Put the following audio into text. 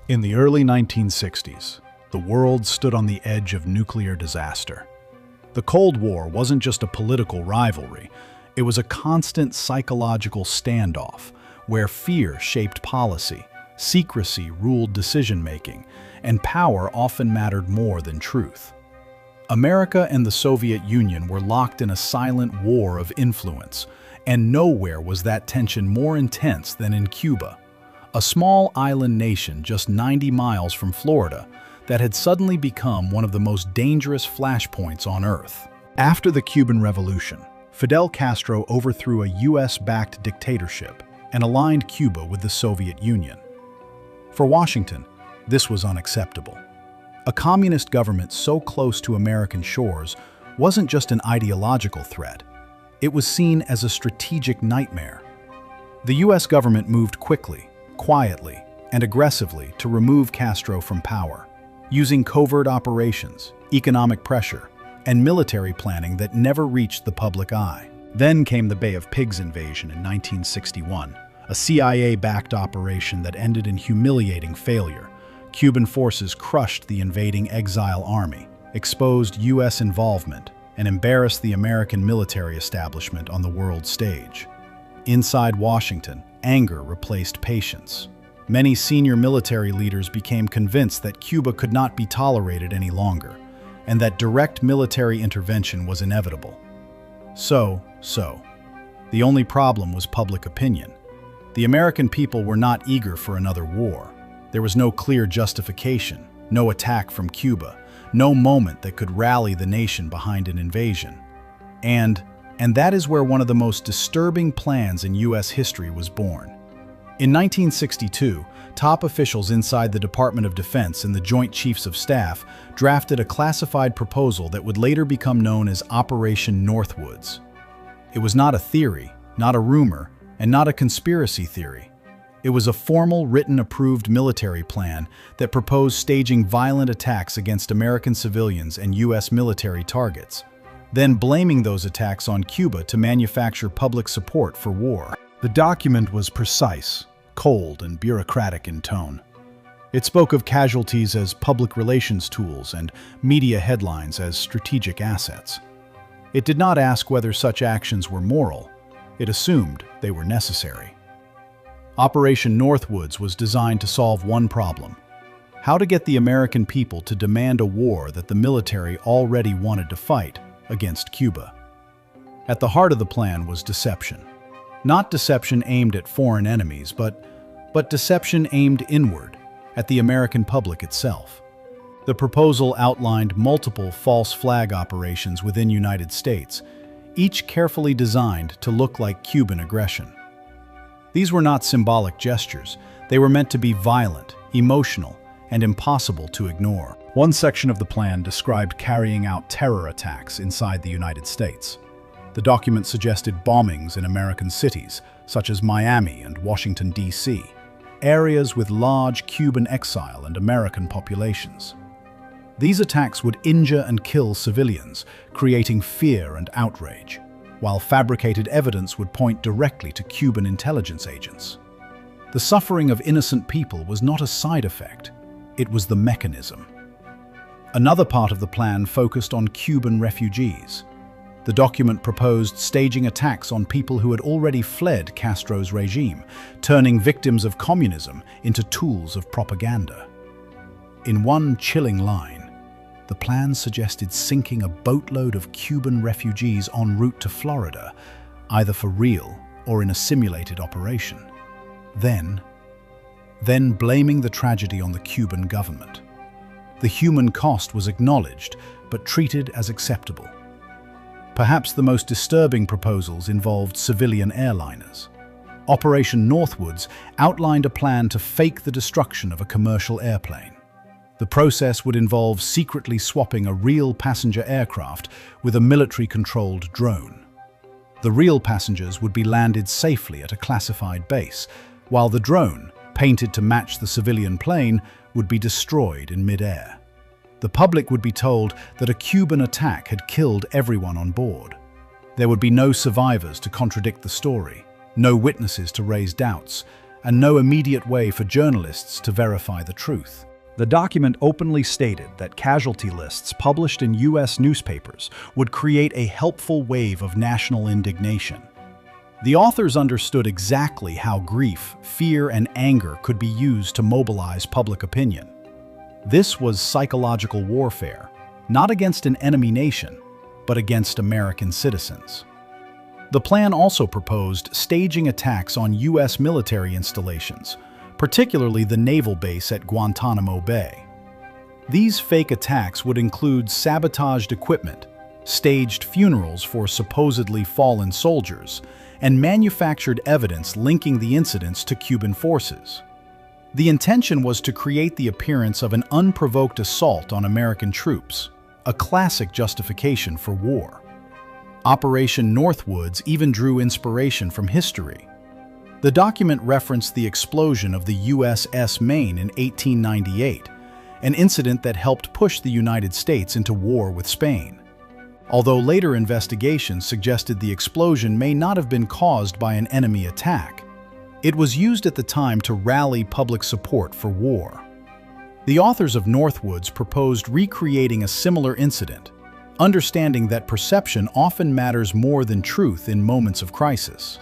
In the early 1960s, the world stood on the edge of nuclear disaster. The Cold War wasn't just a political rivalry, it was a constant psychological standoff where fear shaped policy, secrecy ruled decision-making, and power often mattered more than truth. America and the Soviet Union were locked in a silent war of influence, and nowhere was that tension more intense than in Cuba, a small island nation just 90 miles from Florida that had suddenly become one of the most dangerous flashpoints on Earth. After the Cuban Revolution, Fidel Castro overthrew a US-backed dictatorship and aligned Cuba with the Soviet Union. For Washington, this was unacceptable. A communist government so close to American shores wasn't just an ideological threat. It was seen as a strategic nightmare. The US government moved quickly, quietly, and aggressively to remove Castro from power, using covert operations, economic pressure, and military planning that never reached the public eye. Then came the Bay of Pigs invasion in 1961, a CIA-backed operation that ended in humiliating failure. Cuban forces crushed the invading exile army, exposed US involvement, and embarrassed the American military establishment on the world stage. Inside Washington, anger replaced patience. Many senior military leaders became convinced that Cuba could not be tolerated any longer, and that direct military intervention was inevitable. So. The only problem was public opinion. The American people were not eager for another war. There was no clear justification, no attack from Cuba, no moment that could rally the nation behind an invasion. And that is where one of the most disturbing plans in US history was born. In 1962, top officials inside the Department of Defense and the Joint Chiefs of Staff drafted a classified proposal that would later become known as Operation Northwoods. It was not a theory, not a rumor, and not a conspiracy theory. It was a formal, written-approved military plan that proposed staging violent attacks against American civilians and US military targets, then blaming those attacks on Cuba to manufacture public support for war. The document was precise, cold, and bureaucratic in tone. It spoke of casualties as public relations tools and media headlines as strategic assets. It did not ask whether such actions were moral. It assumed they were necessary. Operation Northwoods was designed to solve one problem: how to get the American people to demand a war that the military already wanted to fight against Cuba. At the heart of the plan was deception. Not deception aimed at foreign enemies, but deception aimed inward, at the American public itself. The proposal outlined multiple false flag operations within United States, each carefully designed to look like Cuban aggression. These were not symbolic gestures. They were meant to be violent, emotional, and impossible to ignore. One section of the plan described carrying out terror attacks inside the United States. The document suggested bombings in American cities, such as Miami and Washington, D.C., areas with large Cuban exile and American populations. These attacks would injure and kill civilians, creating fear and outrage, while fabricated evidence would point directly to Cuban intelligence agents. The suffering of innocent people was not a side effect, it was the mechanism. Another part of the plan focused on Cuban refugees. The document proposed staging attacks on people who had already fled Castro's regime, turning victims of communism into tools of propaganda. In one chilling line, the plan suggested sinking a boatload of Cuban refugees en route to Florida, either for real or in a simulated operation. Then blaming the tragedy on the Cuban government. The human cost was acknowledged, but treated as acceptable. Perhaps the most disturbing proposals involved civilian airliners. Operation Northwoods outlined a plan to fake the destruction of a commercial airplane. The process would involve secretly swapping a real passenger aircraft with a military-controlled drone. The real passengers would be landed safely at a classified base, while the drone, painted to match the civilian plane, would be destroyed in mid-air. The public would be told that a Cuban attack had killed everyone on board. There would be no survivors to contradict the story, no witnesses to raise doubts, and no immediate way for journalists to verify the truth. The document openly stated that casualty lists published in U.S. newspapers would create a helpful wave of national indignation. The authors understood exactly how grief, fear, and anger could be used to mobilize public opinion. This was psychological warfare, not against an enemy nation, but against American citizens. The plan also proposed staging attacks on U.S. military installations, particularly the naval base at Guantanamo Bay. These fake attacks would include sabotaged equipment, staged funerals for supposedly fallen soldiers, and manufactured evidence linking the incidents to Cuban forces. The intention was to create the appearance of an unprovoked assault on American troops, a classic justification for war. Operation Northwoods even drew inspiration from history. The document referenced the explosion of the USS Maine in 1898, an incident that helped push the United States into war with Spain. Although later investigations suggested the explosion may not have been caused by an enemy attack, it was used at the time to rally public support for war. The authors of Northwoods proposed recreating a similar incident, understanding that perception often matters more than truth in moments of crisis.